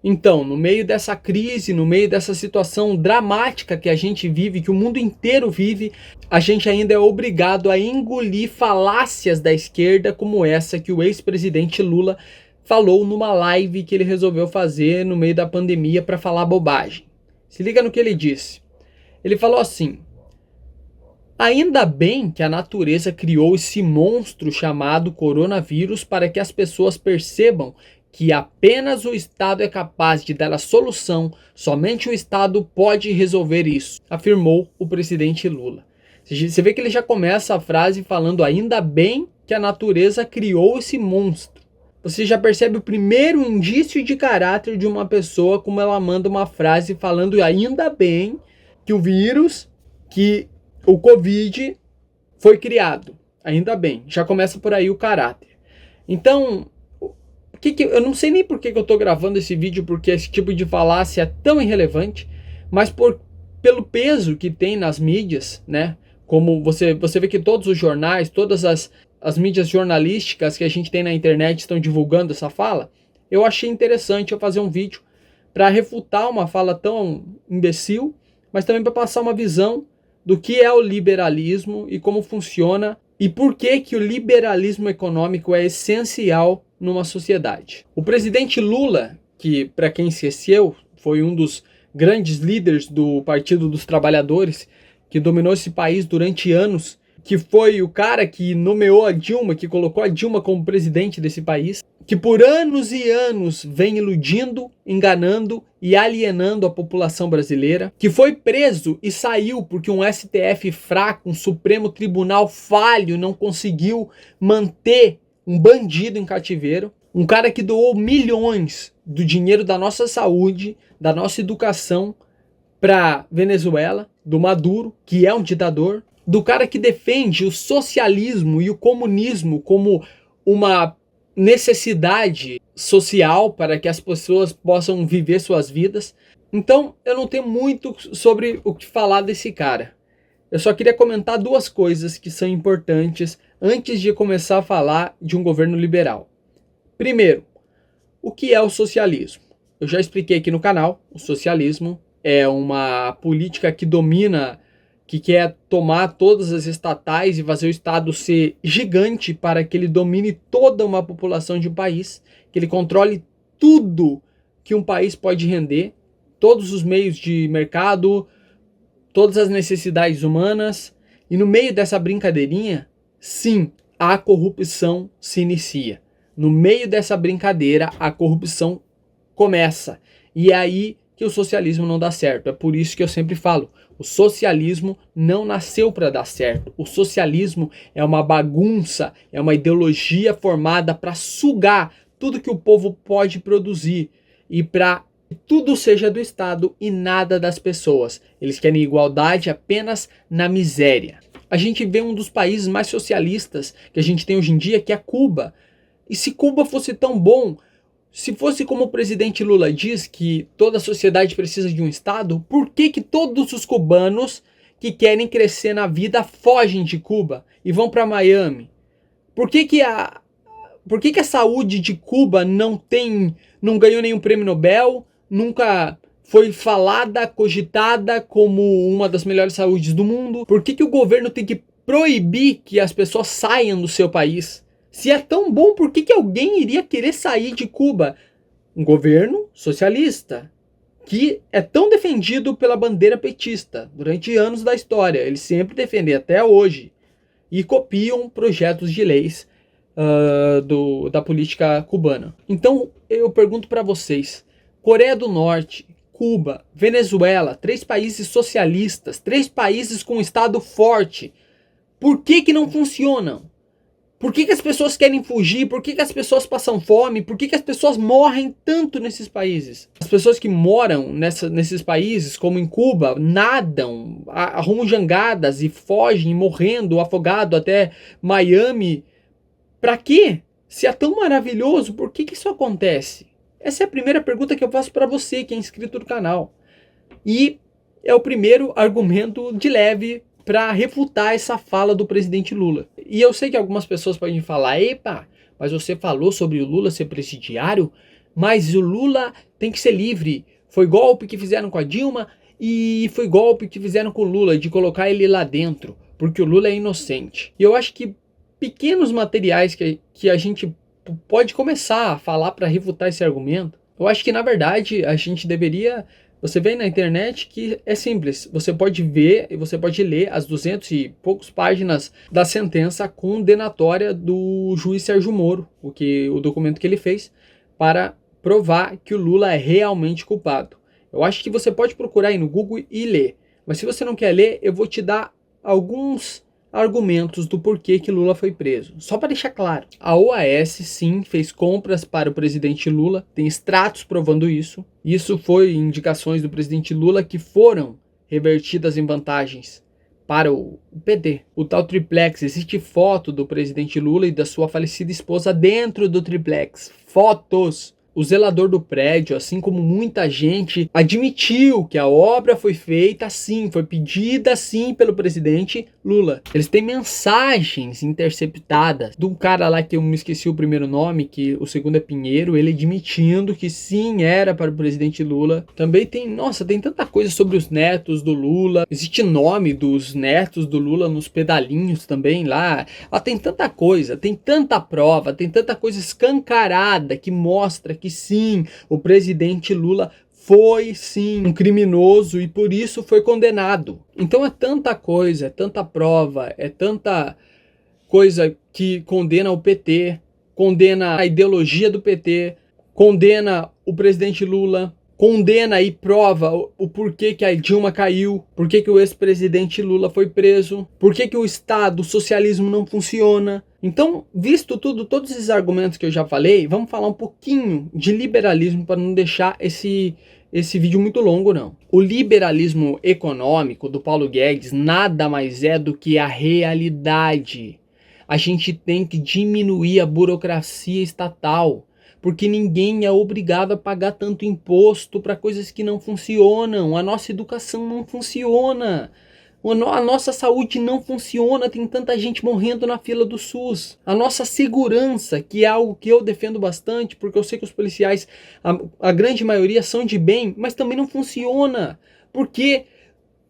Então, no meio dessa crise, no meio dessa situação dramática que a gente vive, que o mundo inteiro vive, a gente ainda é obrigado a engolir falácias da esquerda como essa que o ex-presidente Lula falou numa live que ele resolveu fazer no meio da pandemia para falar bobagem. Se liga no que ele disse. Ele falou assim: ainda bem que a natureza criou esse monstro chamado coronavírus para que as pessoas percebam que apenas o Estado é capaz de dar a solução, somente o Estado pode resolver isso, afirmou o presidente Lula. Você vê que ele já começa a frase falando ainda bem que a natureza criou esse monstro. Você já percebe o primeiro indício de caráter de uma pessoa, como ela manda uma frase falando ainda bem que o vírus, que o Covid foi criado. Ainda bem, já começa por aí o caráter. Então, eu não sei nem por que eu tô gravando esse vídeo, porque esse tipo de falácia é tão irrelevante, mas pelo peso que tem nas mídias, né? Como você vê que todos os jornais, todas as mídias jornalísticas que a gente tem na internet estão divulgando essa fala, eu achei interessante eu fazer um vídeo para refutar uma fala tão imbecil, mas também para passar uma visão do que é o liberalismo e como funciona e por que o liberalismo econômico é essencial numa sociedade. O presidente Lula, que para quem esqueceu, foi um dos grandes líderes do Partido dos Trabalhadores, que dominou esse país durante anos, que foi o cara que nomeou a Dilma, que colocou a Dilma como presidente desse país, que por anos e anos vem iludindo, enganando e alienando a população brasileira, que foi preso e saiu porque um STF fraco, um Supremo Tribunal falho, não conseguiu manter um bandido em cativeiro, um cara que doou milhões do dinheiro da nossa saúde, da nossa educação para Venezuela, do Maduro, que é um ditador, do cara que defende o socialismo e o comunismo como uma necessidade social para que as pessoas possam viver suas vidas. Então, eu não tenho muito sobre o que falar desse cara. Eu só queria comentar duas coisas que são importantes antes de começar a falar de um governo liberal. Primeiro, o que é o socialismo? Eu já expliquei aqui no canal, o socialismo é uma política que domina, que quer tomar todas as estatais e fazer o Estado ser gigante para que ele domine toda uma população de um país, que ele controle tudo que um país pode render, todos os meios de mercado, todas as necessidades humanas, e no meio dessa brincadeirinha, sim, a corrupção se inicia. No meio dessa brincadeira, a corrupção começa. E é aí que o socialismo não dá certo. É por isso que eu sempre falo, o socialismo não nasceu para dar certo. O socialismo é uma bagunça, é uma ideologia formada para sugar tudo que o povo pode produzir e para que tudo seja do Estado e nada das pessoas. Eles querem igualdade apenas na miséria. A gente vê um dos países mais socialistas que a gente tem hoje em dia, que é Cuba. E se Cuba fosse tão bom, se fosse como o presidente Lula diz, que toda a sociedade precisa de um Estado, por que todos os cubanos que querem crescer na vida fogem de Cuba e vão para Miami? Por que a saúde de Cuba não ganhou nenhum prêmio Nobel, nunca foi falada, cogitada como uma das melhores saúdes do mundo? Por que o governo tem que proibir que as pessoas saiam do seu país? Se é tão bom, por que alguém iria querer sair de Cuba? Um governo socialista, que é tão defendido pela bandeira petista durante anos da história. Eles sempre defendem até hoje. E copiam projetos de leis da política cubana. Então, eu pergunto para vocês. Coreia do Norte, Cuba, Venezuela, 3 países socialistas, 3 países com um Estado forte. Por que não funcionam? Por que as pessoas querem fugir? Por que as pessoas passam fome? Por que as pessoas morrem tanto nesses países? As pessoas que moram nesses países, como em Cuba, nadam, arrumam jangadas e fogem, morrendo, afogado até Miami. Pra quê? Se é tão maravilhoso, por que isso acontece? Essa é a primeira pergunta que eu faço para você, que é inscrito no canal. E é o primeiro argumento de leve para refutar essa fala do presidente Lula. E eu sei que algumas pessoas podem falar, epa, mas você falou sobre o Lula ser presidiário? mas o Lula tem que ser livre. Foi golpe que fizeram com a Dilma e foi golpe que fizeram com o Lula, de colocar ele lá dentro, porque o Lula é inocente. E eu acho que pequenos materiais que a gente pode começar a falar para refutar esse argumento, eu acho que na verdade a gente deveria... Você vê na internet que é simples, você pode ver e você pode ler as 200 e poucos páginas da sentença condenatória do juiz Sérgio Moro, o documento que ele fez para provar que o Lula é realmente culpado. Eu acho que você pode procurar aí no Google e ler, mas se você não quer ler, eu vou te dar alguns argumentos do porquê que Lula foi preso. Só para deixar claro, a OAS sim fez compras para o presidente Lula, tem extratos provando isso. Isso foi indicações do presidente Lula que foram revertidas em vantagens para o PT. O tal triplex, existe foto do presidente Lula e da sua falecida esposa dentro do triplex. Fotos! O zelador do prédio, assim como muita gente, admitiu que a obra foi feita sim, foi pedida sim pelo presidente Lula. Eles têm mensagens interceptadas de um cara lá que eu me esqueci o primeiro nome, que o segundo é Pinheiro, ele admitindo que sim, era para o presidente Lula. Também tem, nossa, tem tanta coisa sobre os netos do Lula. Existe nome dos netos do Lula nos pedalinhos também lá. Tem tanta coisa, tem tanta prova, tem tanta coisa escancarada que mostra que sim, o presidente Lula foi sim um criminoso e por isso foi condenado. Então é tanta coisa, é tanta prova, é tanta coisa que condena o PT, condena a ideologia do PT, condena o presidente Lula, condena e prova o porquê que a Dilma caiu, porquê que o ex-presidente Lula foi preso, porquê que o Estado, o socialismo não funciona. Então, visto todos esses argumentos que eu já falei, vamos falar um pouquinho de liberalismo para não deixar esse vídeo muito longo, não. O liberalismo econômico do Paulo Guedes nada mais é do que a realidade. A gente tem que diminuir a burocracia estatal, porque ninguém é obrigado a pagar tanto imposto para coisas que não funcionam. A nossa educação não funciona. A nossa saúde não funciona, tem tanta gente morrendo na fila do SUS. A nossa segurança, que é algo que eu defendo bastante, porque eu sei que os policiais, a grande maioria são de bem, mas também não funciona. Porque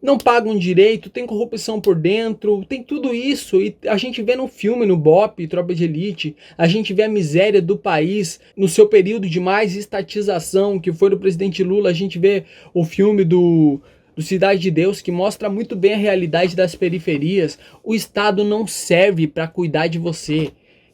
não pagam direito, tem corrupção por dentro, tem tudo isso. E a gente vê no filme, no BOPE, Tropa de Elite, a gente vê a miséria do país no seu período de mais estatização, que foi do presidente Lula. A gente vê o filme do Cidade de Deus, que mostra muito bem a realidade das periferias. O Estado não serve para cuidar de você.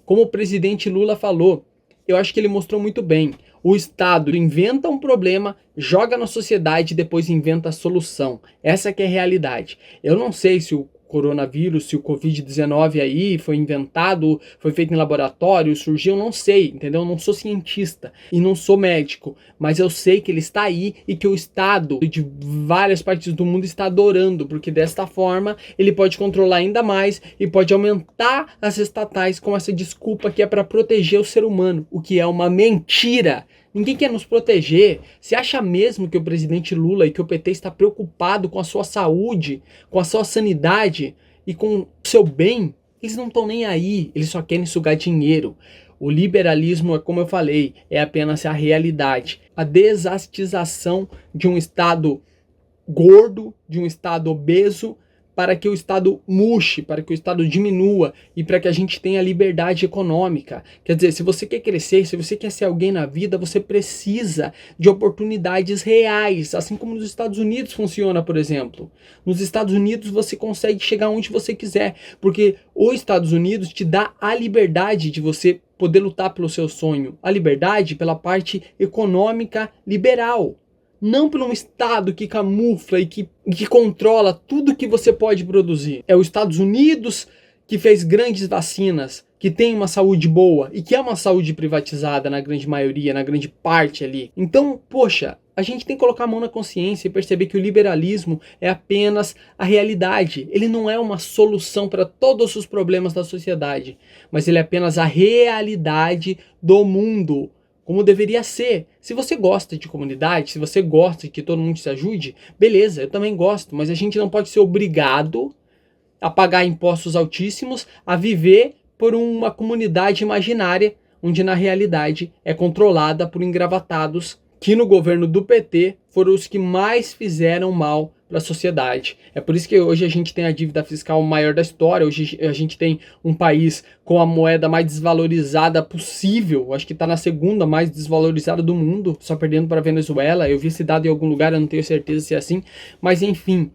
Como o presidente Lula falou, eu acho que ele mostrou muito bem. O Estado inventa um problema, joga na sociedade e depois inventa a solução. Essa que é a realidade. Eu não sei se o coronavírus, se o Covid-19 aí foi inventado, foi feito em laboratório, surgiu, não sei, entendeu? Eu não sou cientista e não sou médico, mas eu sei que ele está aí e que o Estado de várias partes do mundo está adorando, porque desta forma ele pode controlar ainda mais e pode aumentar as estatais com essa desculpa que é para proteger o ser humano, o que é uma mentira. Ninguém quer nos proteger. Você acha mesmo que o presidente Lula e que o PT está preocupado com a sua saúde, com a sua sanidade e com o seu bem? Eles não estão nem aí, eles só querem sugar dinheiro. O liberalismo, é como eu falei, é apenas a realidade. A desastização de um Estado gordo, de um Estado obeso, para que o Estado murche, para que o Estado diminua e para que a gente tenha liberdade econômica. Quer dizer, se você quer crescer, se você quer ser alguém na vida, você precisa de oportunidades reais, assim como nos Estados Unidos funciona, por exemplo. Nos Estados Unidos você consegue chegar onde você quiser, porque os Estados Unidos te dá a liberdade de você poder lutar pelo seu sonho, a liberdade pela parte econômica liberal. Não por um Estado que camufla e que controla tudo que você pode produzir. É os Estados Unidos que fez grandes vacinas, que tem uma saúde boa e que é uma saúde privatizada na grande maioria, na grande parte ali. Então, poxa, a gente tem que colocar a mão na consciência e perceber que o liberalismo é apenas a realidade. Ele não é uma solução para todos os problemas da sociedade, mas ele é apenas a realidade do mundo. Como deveria ser. Se você gosta de comunidade, se você gosta de que todo mundo se ajude, beleza, eu também gosto, mas a gente não pode ser obrigado a pagar impostos altíssimos, a viver por uma comunidade imaginária, onde na realidade é controlada por engravatados que no governo do PT foram os que mais fizeram mal para a sociedade. É por isso que hoje a gente tem a dívida fiscal maior da história, hoje a gente tem um país com a moeda mais desvalorizada possível, acho que está na segunda mais desvalorizada do mundo, só perdendo para a Venezuela. Eu vi esse dado em algum lugar, eu não tenho certeza se é assim, mas enfim,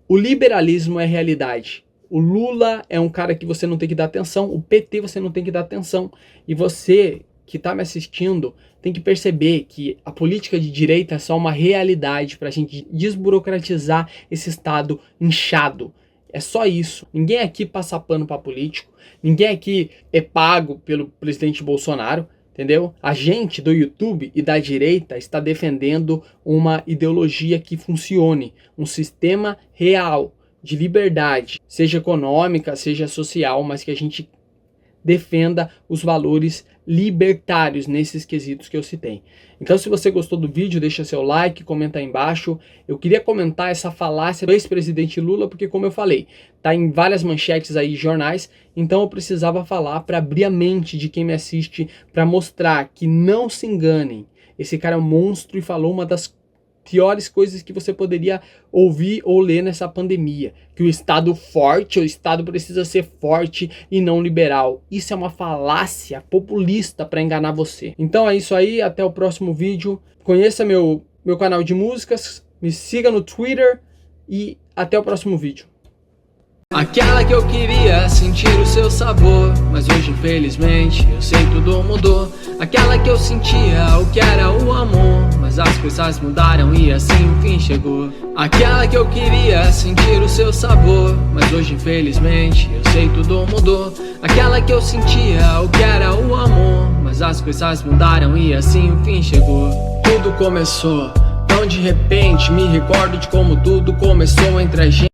o liberalismo é realidade. O Lula é um cara que você não tem que dar atenção, o PT você não tem que dar atenção, e você que está me assistindo tem que perceber que a política de direita é só uma realidade para a gente desburocratizar esse Estado inchado. É só isso. Ninguém aqui passa pano para político, ninguém aqui é pago pelo presidente Bolsonaro, entendeu? A gente do YouTube e da direita está defendendo uma ideologia que funcione, um sistema real de liberdade, seja econômica, seja social, mas que a gente defenda os valores libertários nesses quesitos que eu citei. Então, se você gostou do vídeo, deixa seu like, comenta aí embaixo. Eu queria comentar essa falácia do ex-presidente Lula, porque como eu falei, tá em várias manchetes aí de jornais, então eu precisava falar para abrir a mente de quem me assiste, para mostrar que não se enganem. Esse cara é um monstro e falou uma das piores coisas que você poderia ouvir ou ler nessa pandemia, que o Estado forte, o Estado precisa ser forte e não liberal. Isso é uma falácia populista para enganar você. Então é isso aí, até o próximo vídeo. Conheça meu canal de músicas, me siga no Twitter e até o próximo vídeo. Aquela que eu queria sentir o seu sabor, mas hoje infelizmente eu sei tudo mudou. Aquela que eu sentia o que era o amor, mas as coisas mudaram e assim o fim chegou. Aquela que eu queria sentir o seu sabor, mas hoje infelizmente eu sei tudo mudou. Aquela que eu sentia o que era o amor, mas as coisas mudaram e assim o fim chegou. Tudo começou tão de repente, me recordo de como tudo começou entre a gente.